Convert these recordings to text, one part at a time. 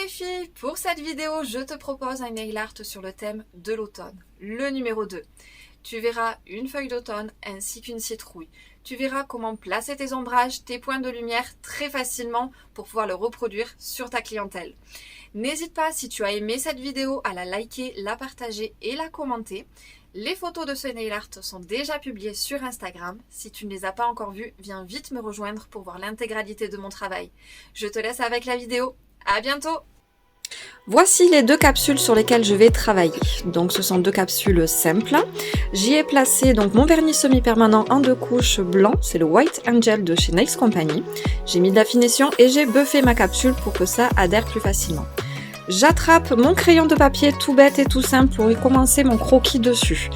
les filles, pour cette vidéo, je te propose un nail art sur le thème de l'automne, le numéro 2. Tu verras une feuille d'automne ainsi qu'une citrouille. Tu verras comment placer tes ombrages, tes points de lumière très facilement pour pouvoir le reproduire sur ta clientèle. N'hésite pas, si tu as aimé cette vidéo, à la liker, la partager et la commenter. Les photos de ce nail art sont déjà publiées sur Instagram. Si tu ne les as pas encore vues, viens vite me rejoindre pour voir l'intégralité de mon travail. Je te laisse avec la vidéo. À bientôt! Voici les deux capsules sur lesquelles je vais travailler. Donc ce sont deux capsules simples. J'y ai placé donc mon vernis semi-permanent en 2 couches blanc, c'est le White Angel de chez Nails Company. J'ai mis de la finition et j'ai buffé ma capsule pour que ça adhère plus facilement. J'attrape mon crayon de papier tout bête et tout simple pour y commencer mon croquis dessus.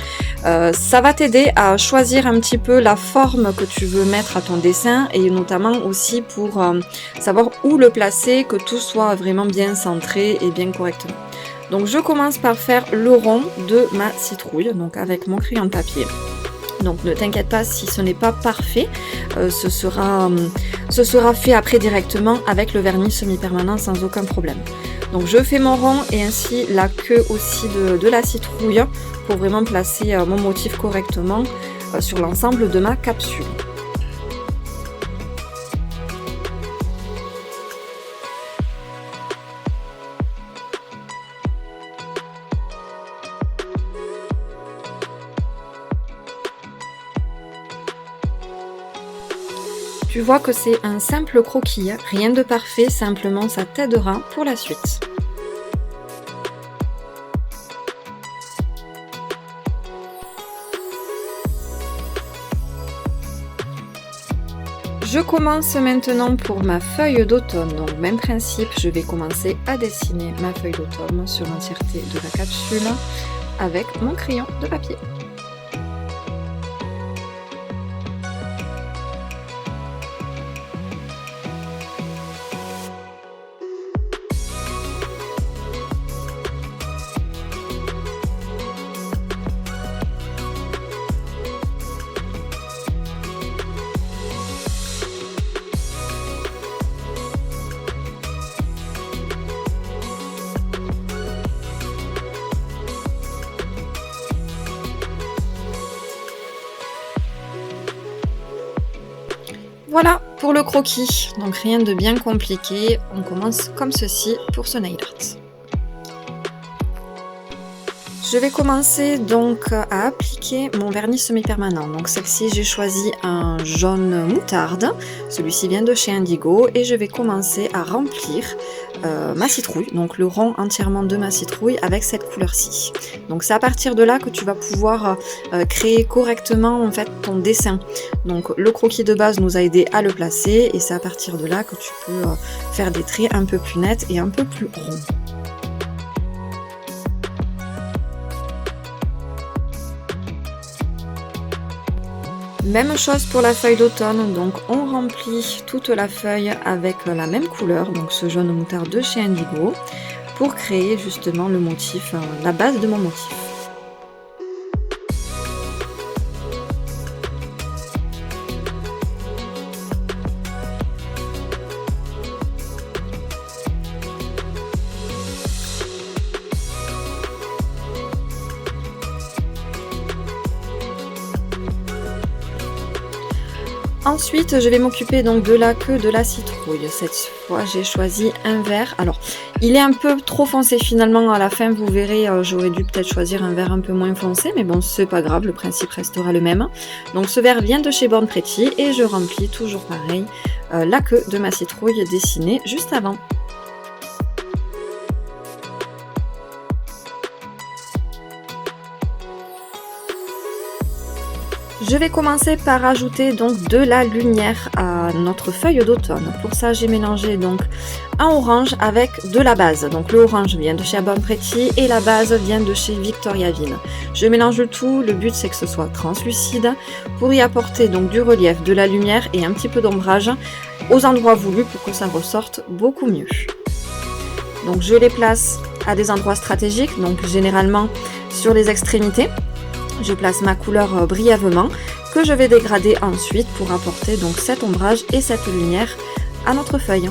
Ça va t'aider à choisir un petit peu la forme que tu veux mettre à ton dessin et notamment aussi pour savoir où le placer, que tout soit vraiment bien centré et bien correctement. Donc je commence par faire le rond de ma citrouille, donc avec mon crayon de papier. Donc ne t'inquiète pas si ce n'est pas parfait, ce sera fait après directement avec le vernis semi-permanent sans aucun problème. Donc je fais mon rond et ainsi la queue aussi de la citrouille pour vraiment placer mon motif correctement sur l'ensemble de ma capsule. Tu vois que c'est un simple croquis, rien de parfait, simplement ça t'aidera pour la suite. Je commence maintenant pour ma feuille d'automne, donc même principe, je vais commencer à dessiner ma feuille d'automne sur l'entièreté de la capsule avec mon crayon de papier. Voilà pour le croquis, donc rien de bien compliqué, on commence comme ceci pour ce nail art. Je vais commencer donc à appliquer mon vernis semi-permanent. Donc celle-ci j'ai choisi un jaune moutarde, celui-ci vient de chez Indigo et je vais commencer à remplir ma citrouille, donc le rond entièrement de ma citrouille avec cette couleur-ci. Donc c'est à partir de là que tu vas pouvoir créer correctement en fait ton dessin. Donc le croquis de base nous a aidé à le placer et c'est à partir de là que tu peux faire des traits un peu plus nets et un peu plus ronds. Même chose pour la feuille d'automne, donc on remplit toute la feuille avec la même couleur, donc ce jaune moutarde de chez Indigo, pour créer justement le motif, la base de mon motif. Ensuite, je vais m'occuper donc de la queue de la citrouille. Cette fois, j'ai choisi un vert. Alors, il est un peu trop foncé finalement à la fin. Vous verrez, j'aurais dû peut-être choisir un vert un peu moins foncé, mais bon, c'est pas grave, le principe restera le même. Donc, ce vert vient de chez Born Pretty et je remplis toujours pareil la queue de ma citrouille dessinée juste avant. Je vais commencer par ajouter donc de la lumière à notre feuille d'automne. Pour ça, j'ai mélangé donc un orange avec de la base. Donc le orange vient de chez Born Pretty et la base vient de chez Victoriaville. Je mélange le tout, le but c'est que ce soit translucide pour y apporter donc du relief, de la lumière et un petit peu d'ombrage aux endroits voulus pour que ça ressorte beaucoup mieux. Donc je les place à des endroits stratégiques, donc généralement sur les extrémités. Je place ma couleur brièvement que je vais dégrader ensuite pour apporter donc cet ombrage et cette lumière à notre feuille.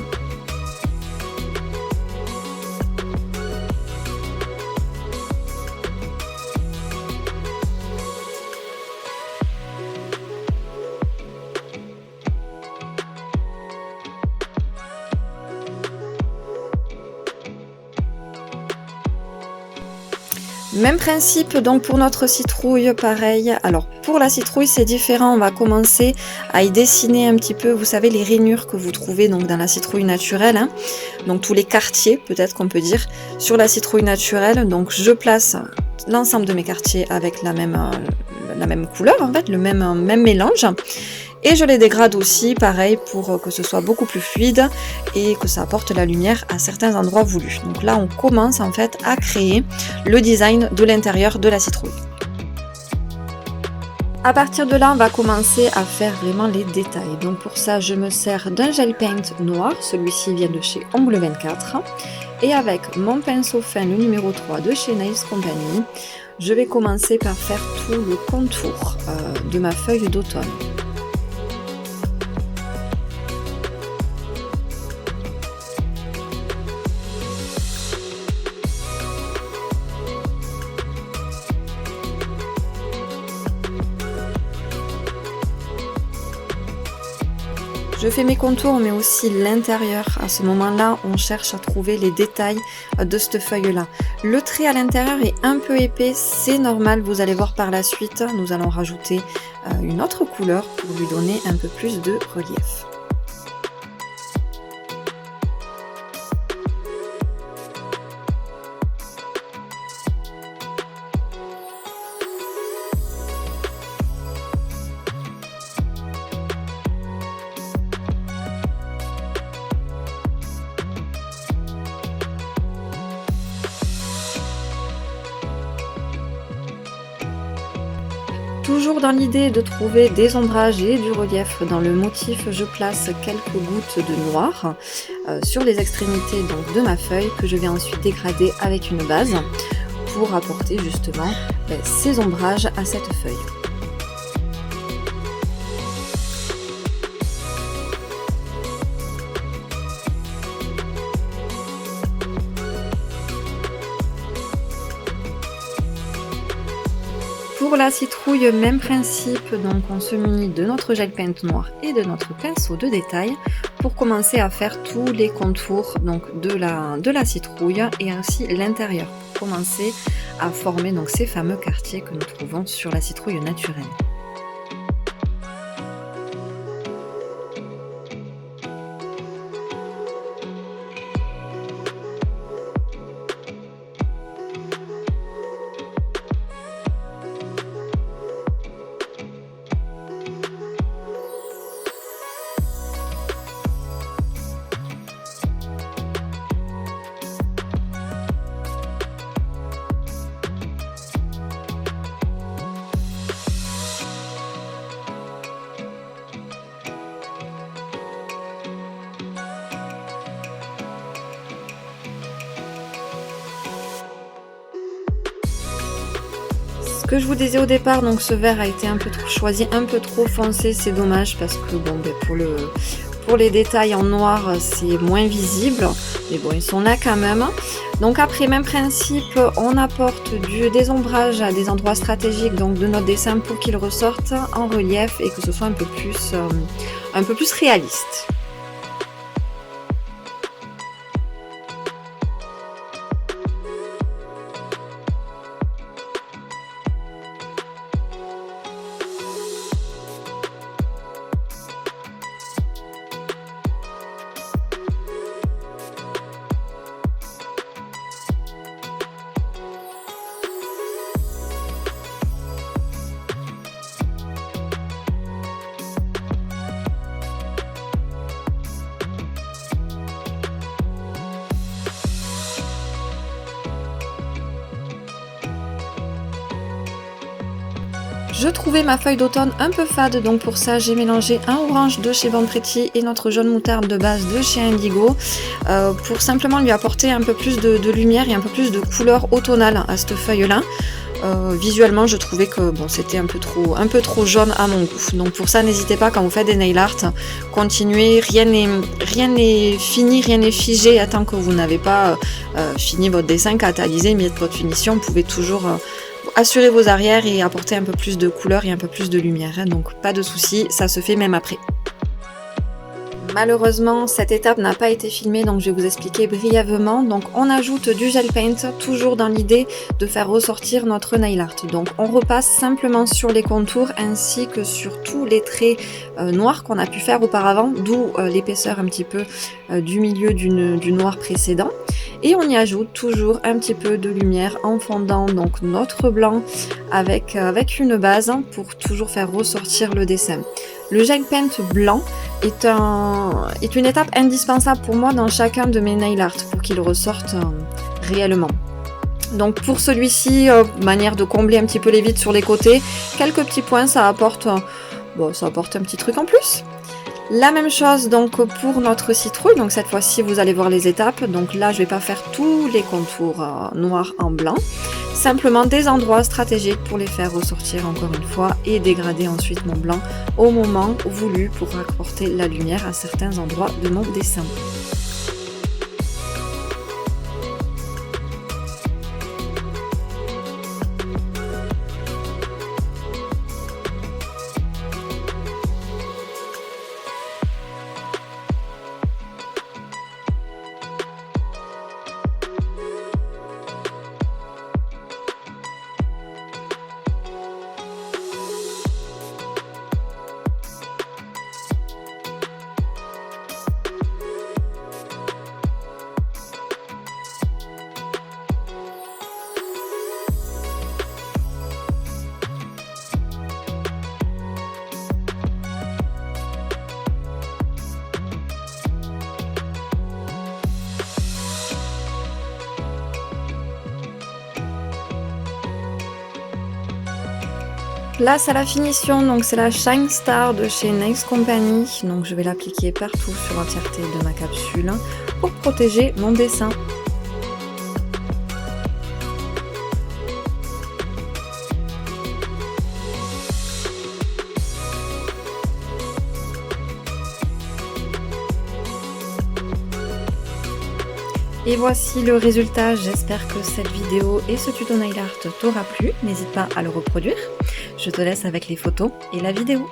Même principe donc pour notre citrouille, pareil. Alors pour la citrouille c'est différent, on va commencer à y dessiner un petit peu, vous savez les rainures que vous trouvez donc dans la citrouille naturelle, hein. Donc tous les quartiers peut-être qu'on peut dire sur la citrouille naturelle. Donc je place l'ensemble de mes quartiers avec la même couleur en fait, le même mélange. Et je les dégrade aussi, pareil, pour que ce soit beaucoup plus fluide et que ça apporte la lumière à certains endroits voulus. Donc là, on commence en fait à créer le design de l'intérieur de la citrouille. À partir de là, on va commencer à faire vraiment les détails. Donc pour ça, je me sers d'un gel paint noir. Celui-ci vient de chez Ongle 24. Et avec mon pinceau fin, le numéro 3 de chez Nails Company, je vais commencer par faire tout le contour de ma feuille d'automne. Je fais mes contours mais aussi l'intérieur. À ce moment-là, on cherche à trouver les détails de cette feuille-là. Le trait à l'intérieur est un peu épais, c'est normal, vous allez voir par la suite. Nous allons rajouter une autre couleur pour lui donner un peu plus de relief. Toujours dans l'idée de trouver des ombrages et du relief dans le motif, je place quelques gouttes de noir sur les extrémités donc, de ma feuille que je vais ensuite dégrader avec une base pour apporter justement ces ombrages à cette feuille. Pour la citrouille, même principe, donc on se munit de notre gel paint noir et de notre pinceau de détail pour commencer à faire tous les contours donc, de la citrouille et aussi l'intérieur pour commencer à former donc, ces fameux quartiers que nous trouvons sur la citrouille naturelle. Ce que je vous disais au départ, donc ce vert a été choisi un peu trop foncé, c'est dommage parce que bon, pour les détails en noir c'est moins visible, mais bon ils sont là quand même. Donc après même principe, on apporte des ombrages à des endroits stratégiques donc de notre dessin pour qu'ils ressortent en relief et que ce soit un peu plus réaliste. Je trouvais ma feuille d'automne un peu fade, donc pour ça j'ai mélangé un orange de chez Bon Pretty et notre jaune moutarde de base de chez Indigo pour simplement lui apporter un peu plus de lumière et un peu plus de couleur automnale à cette feuille là. Visuellement je trouvais que bon, c'était un peu trop jaune à mon goût, donc pour ça n'hésitez pas quand vous faites des nail art, continuez, rien n'est fini, rien n'est figé tant que vous n'avez pas fini votre dessin, catalysé, mis votre finition, vous pouvez toujours assurer vos arrières et apporter un peu plus de couleur et un peu plus de lumière, hein, donc pas de souci, ça se fait même après. Malheureusement, cette étape n'a pas été filmée, donc je vais vous expliquer brièvement. Donc on ajoute du gel paint, toujours dans l'idée de faire ressortir notre nail art. Donc on repasse simplement sur les contours ainsi que sur tous les traits noirs qu'on a pu faire auparavant, d'où l'épaisseur un petit peu du milieu du noir précédent. Et on y ajoute toujours un petit peu de lumière en fondant donc notre blanc avec une base pour toujours faire ressortir le dessin. Le gel paint blanc est une étape indispensable pour moi dans chacun de mes nail art pour qu'il ressorte réellement. Donc pour celui-ci, manière de combler un petit peu les vides sur les côtés, quelques petits points, ça apporte un petit truc en plus. La même chose donc pour notre citrouille, donc cette fois-ci vous allez voir les étapes. Donc là je vais pas faire tous les contours noirs en blanc, simplement des endroits stratégiques pour les faire ressortir encore une fois et dégrader ensuite mon blanc au moment voulu pour apporter la lumière à certains endroits de mon dessin. Place à la finition, donc c'est la Shine Star de chez Nails Company, donc je vais l'appliquer partout sur l'entièreté de ma capsule pour protéger mon dessin. Et voici le résultat, j'espère que cette vidéo et ce tuto nail art t'aura plu, n'hésite pas à le reproduire. Je te laisse avec les photos et la vidéo.